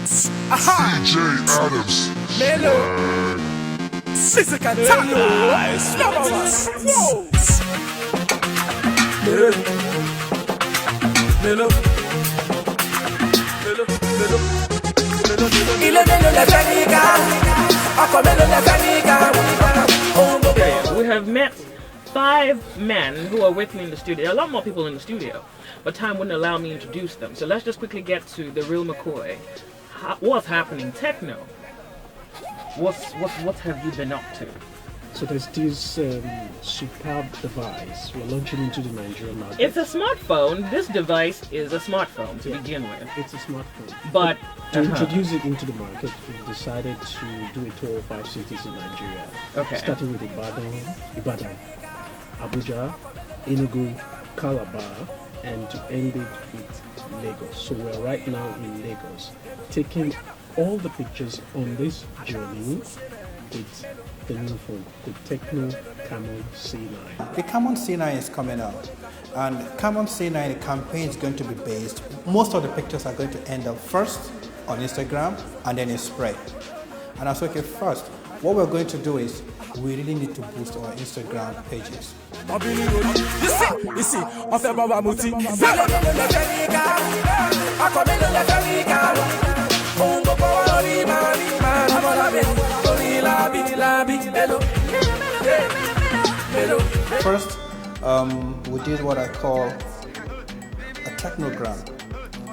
C9ja Adams. Melo. C9ja Tour. Melo. Melo. We have met 5 men who are with me in the studio. There are a lot more people in the studio, but time wouldn't allow me to introduce them. So let's just quickly get to the real McCoy. What's happening? Tecno. What have you been up to? So there's this superb device we're launching into the Nigerian market. It's a smartphone. This device is a smartphone to begin with. It's a smartphone. But to introduce it into the market, we decided to do a tour of 5 cities in Nigeria. Okay. Starting with Ibadan, Abuja, Enugu, Calabar, and to end it with Lagos. So we're right now in Lagos, taking all the pictures on this journey with the new phone, the Tecno Camon C9. The Camon C9 is coming out, and Camon C9, the campaign is going to be based, most of the pictures are going to end up first on Instagram and then a spread. And I said, okay, first, what we're going to do is we really need to boost our Instagram pages. You see, on fait Baba Mouti. First, we did what I call a technogram.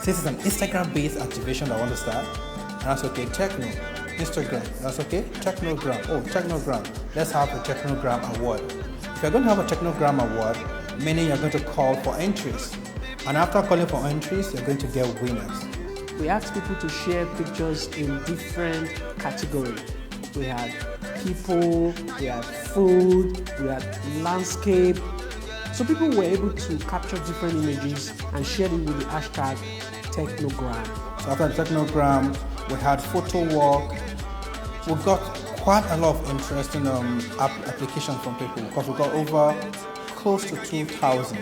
Since it's an Instagram-based activation I want to start, and that's okay, Tecno, Instagram, that's okay, Technogram, oh, Technogram, let's have a Technogram award. If you're going to have a Technogram award, meaning you're going to call for entries, and after calling for entries, you're going to get winners. We asked people to share pictures in different categories. We had people, we had food, we had landscape. So people were able to capture different images and share them with the hashtag Technogram. So after the Technogram, we had photo walk. We got quite a lot of interesting applications from people because we got over close to 2,000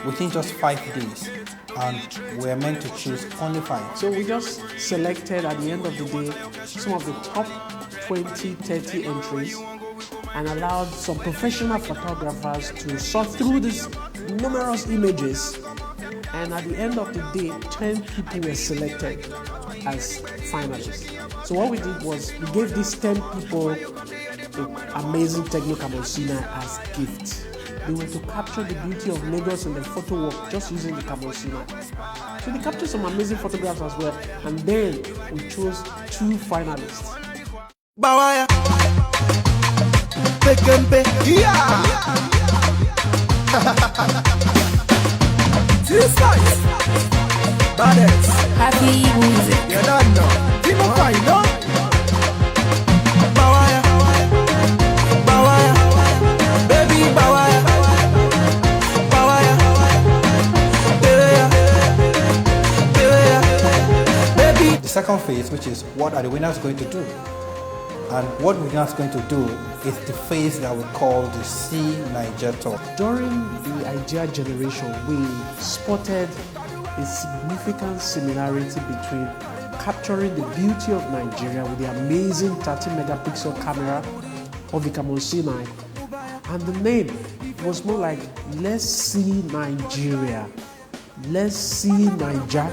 within just 5 days. And we're meant to choose only 5. So we just selected at the end of the day some of the top 20, 30 entries and allowed some professional photographers to sort through these numerous images. And at the end of the day, 10 people were selected as finalists. So what we did was we gave these 10 people the amazing Tecno Camon C9 as gifts. They were to capture the beauty of Lagos in the photo walk just using the Camon C9. So they captured some amazing photographs as well, and then we chose 2 finalists. Bawaya. Pekempe. Yeah. This guys. Baddest. Happy music. You don't know. You don't find no. Bawaya. Bawaya. Baby Bawaya. Bawaya. Baby. The second phase, which is what are the winners going to do? And what we're not going to do is the phase that we call the C9ja Tour. During the idea generation, we spotted a significant similarity between capturing the beauty of Nigeria with the amazing 30-megapixel camera of the Camon C9, and the name was more like Let's See Nigeria, Let's See Naija,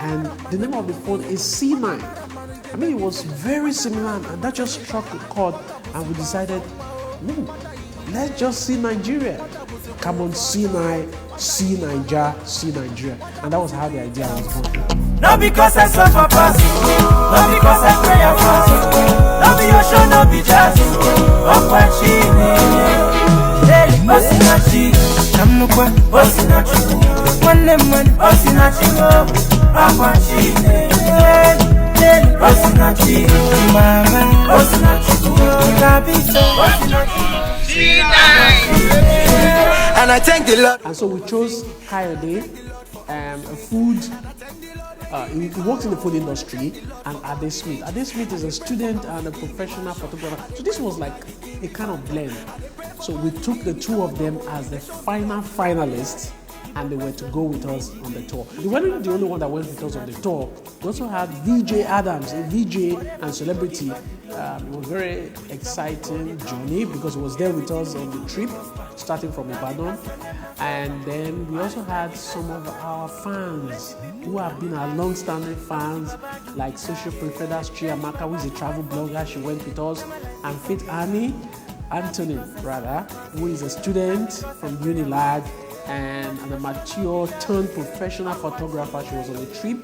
and the name of the phone is C9. I mean, it was very similar, and that just struck a chord, and we decided, let's just see Nigeria. Come on, C9, C9ja, see Nigeria. And that was how the idea was born. Not because I suffer past, not because I pray a fast, not be your show, not be just, up my chin, daily bossing at you, I'm no quite bossing at you, one lemon bossing at you, up my chin, and I thank the Lord. And so we chose Kayode, a food. He works in the food industry, and Ade Smith. Ade Smith is a student and a professional photographer. So this was like a kind of blend. So we took the 2 of them as the final finalists, and they were to go with us on the tour. They weren't the only one that went with us on the tour. We also had VJ Adams, a VJ and celebrity. It was a very exciting journey because he was there with us on the trip, starting from Ibadan. And then we also had some of our fans who have been our long-standing fans, like Social Prefedas Chiamaka, who is a travel blogger. She went with us, and Faith Anthony, who is a student from Unilag and an amateur turned professional photographer. She was on the trip.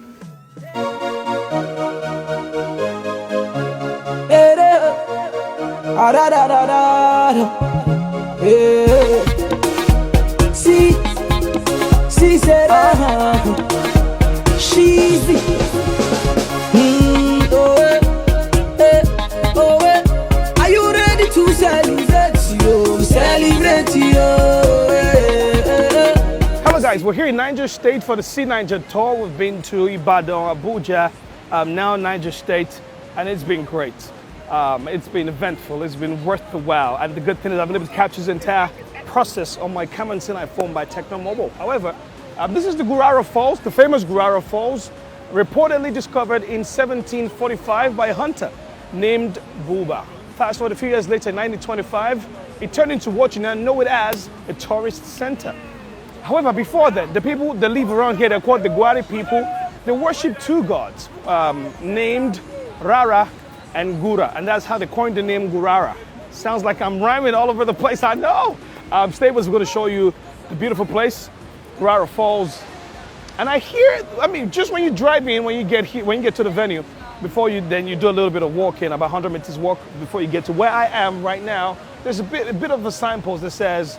She said, she's the are you ready to celebrate you? Celebrate you. Hello guys, we're here in Niger State for the C9ja Tour. We've been to Ibadan, Abuja, now Niger State, and it's been great. It's been eventful, it's been worth the while, and the good thing is I've been able to capture this entire process on my camon C9 phone by Tecno Mobile. However, this is the Gurara Falls, the famous Gurara Falls, reportedly discovered in 1745 by a hunter named Buba. Fast forward a few years later, in 1925, it turned into what you now know it as a tourist center. However, before then, the people that live around here, they're called the Gwari people, they worship two gods named Rara and Gura, and that's how they coined the name Gurara. Sounds like I'm rhyming all over the place, I know. Today was going to show you the beautiful place, Gurara Falls. And just when you drive in, when you get here, when you get to the venue, before you do a little bit of walking, about 100 meters walk before you get to where I am right now. There's a bit of a signpost that says,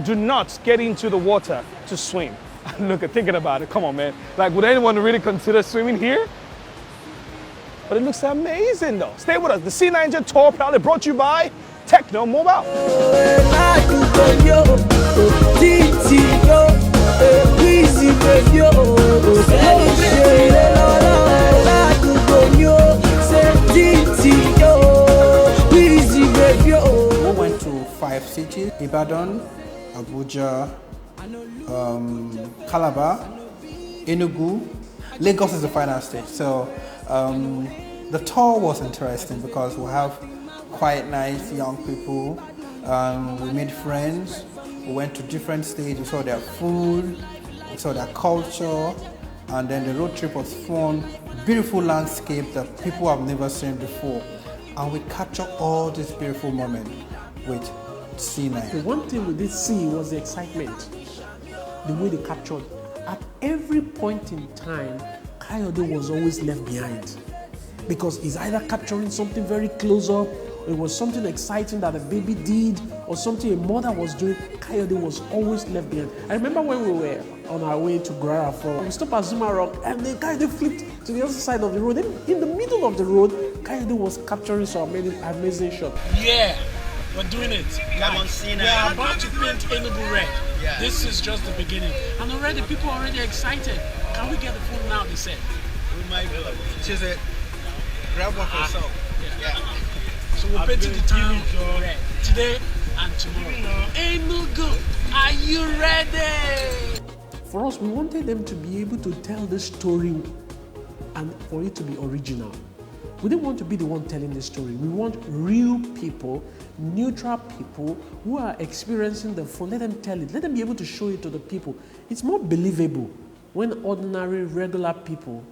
do not get into the water to swim. Look, thinking about it, come on man. Like, would anyone really consider swimming here? But it looks amazing though. Stay with us. The C9ja Tour proudly brought to you by Tecno Mobile. We went to 5 cities: Ibadan, Abuja, Calabar, Enugu. Lagos is the final stage. So the tour was interesting because we have quite nice young people. We made friends. We went to different states. We saw their food, we saw their culture, and then the road trip was fun. Beautiful landscape that people have never seen before, and we captured all these beautiful moments with C9. The one thing we did see was the excitement, the way they captured. At every point in time, Kayode was always left behind because he's either capturing something very close up, or it was something exciting that a baby did, or something a mother was doing. Kayode was always left behind. I remember when we were on our way to Gurara Falls, we stopped at Zuma Rock, and then Kayode flipped to the other side of the road. In the middle of the road, Kayode was capturing some amazing shots. Yeah, we're doing it. Camon C9. We're about to paint Enugu red. Yeah. This is just the beginning. And already, people are already excited. Can we get the food now, they said? We might go. She said, grab one for yourself. Yeah. So we're painting the town red today and tomorrow. Enugu, are you ready? For us, we wanted them to be able to tell the story and for it to be original. We didn't want to be the one telling the story. We want real people, neutral people who are experiencing the phone. Let them tell it. Let them be able to show it to the people. It's more believable when ordinary, regular people,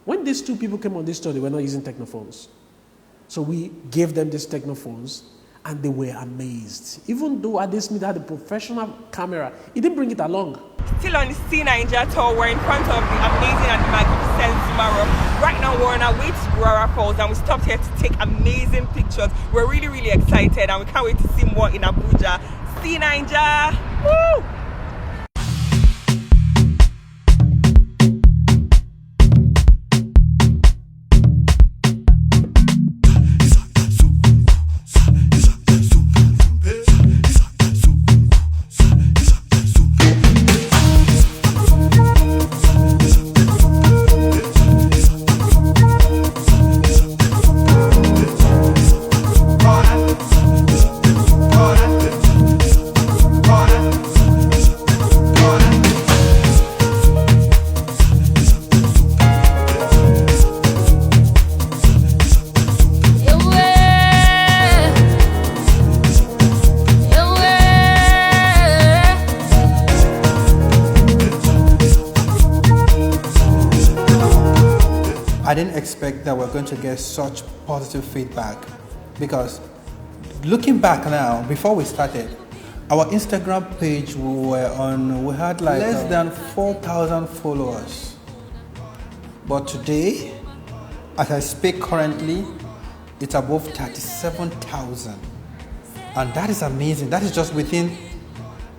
when these two people came on this tour, they were not using Technophones. So we gave them these Technophones and they were amazed. Even though Ade Smith had a professional camera, he didn't bring it along. Still on the C9ja Tour, we're in front of the amazing and magnificent Zuma Rock. Right now we're on our way to Gurara Falls and we stopped here to take amazing pictures. We're really excited and we can't wait to see more in Abuja. C9ja! Woo! I didn't expect that we're going to get such positive feedback, because looking back now, before we started, our Instagram page we had like less than 4,000 followers. But today, as I speak currently, it's above 37,000. And that is amazing. That is just within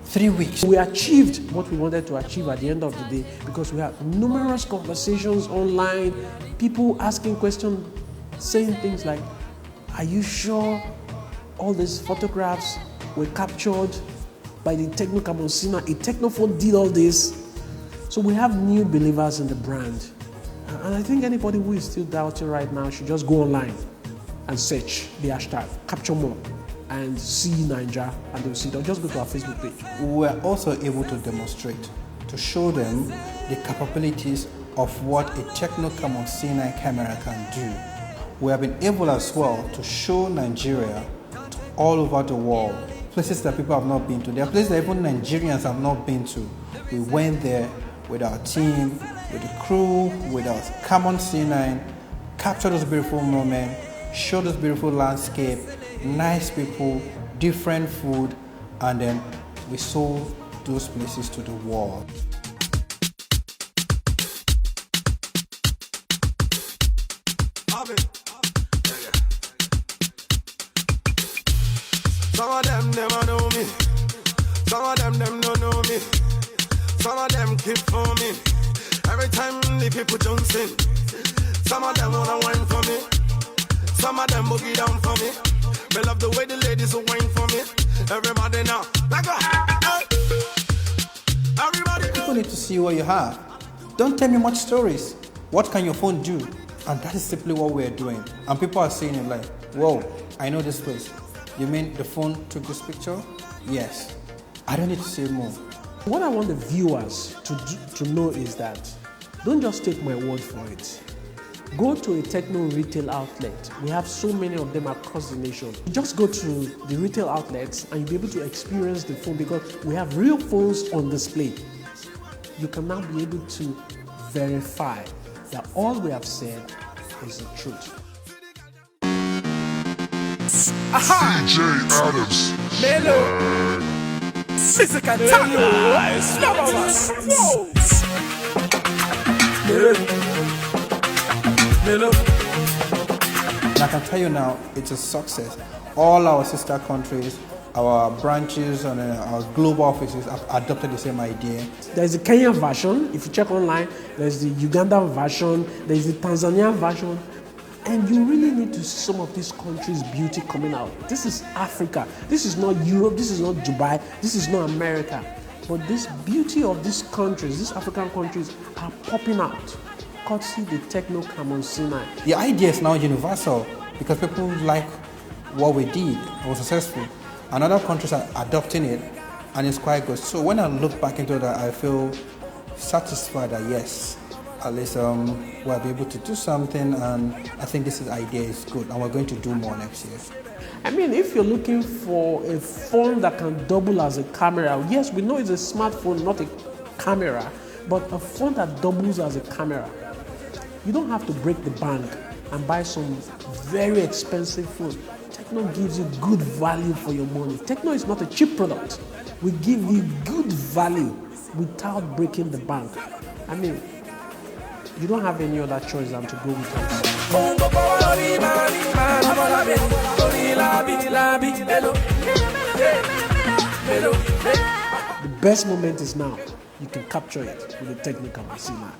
3 weeks. We achieved what we wanted to achieve at the end of the day because we had numerous conversations online, people asking questions, saying things like, are you sure all these photographs were captured by the Tecno camon? A Tecno phone did all this. So we have new believers in the brand. And I think anybody who is still doubting right now should just go online and search the hashtag capture more and C9ja, and they'll see it. Or just go to our Facebook page. We were also able to demonstrate, to show them the capabilities of what a Tecno camon C9 camera can do. We have been able as well to show Nigeria to all over the world, places that people have not been to. There are places that even Nigerians have not been to. We went there with our team, with the crew, with our camon C9, capture those beautiful moments, show this beautiful landscape, nice people, different food, and then we sold those places to the world. Some of them never know me. Some of them don't know me. Some of them keep for me. Every time the people jump in, some of them wanna wine for me. Some of them boogie down for me. They love the way the ladies will wine for me. Everybody now, like everybody. People need to see what you have. Don't tell me much stories. What can your phone do? And that is simply what we're doing. And people are saying it like, whoa, I know this place. You mean the phone took this picture? Yes. I don't need to say more. What I want the viewers to know is that don't just take my word for it. Go to a Tecno retail outlet. We have so many of them across the nation. Just go to the retail outlets and you'll be able to experience the phone because we have real phones on display. You can now be able to verify that all we have said is the truth. CJ Adams. Melo. Physical nice. Number one. Melo. And I can tell you now, it's a success. All our sister countries, our branches and our global offices have adopted the same idea. There's the Kenyan version. If you check online, there's the Ugandan version, there's the Tanzanian version. And you really need to see some of these countries' beauty coming out. This is Africa. This is not Europe. This is not Dubai. This is not America. But this beauty of these countries, these African countries, are popping out. Courtesy the Tecno camon C9. The idea is now universal because people like what we did. It was successful. And other countries are adopting it, and it's quite good. So when I look back into that, I feel satisfied that yes, at least we'll be able to do something, and I think this idea is good, and we're going to do more next year. I mean, if you're looking for a phone that can double as a camera, yes, we know it's a smartphone, not a camera, but a phone that doubles as a camera. You don't have to break the bank and buy some very expensive phone. Tecno gives you good value for your money. Tecno is not a cheap product. We give you good value without breaking the bank. I mean, you don't have any other choice than to go with us. The best moment is now. You can capture it with the Tecno camon C9.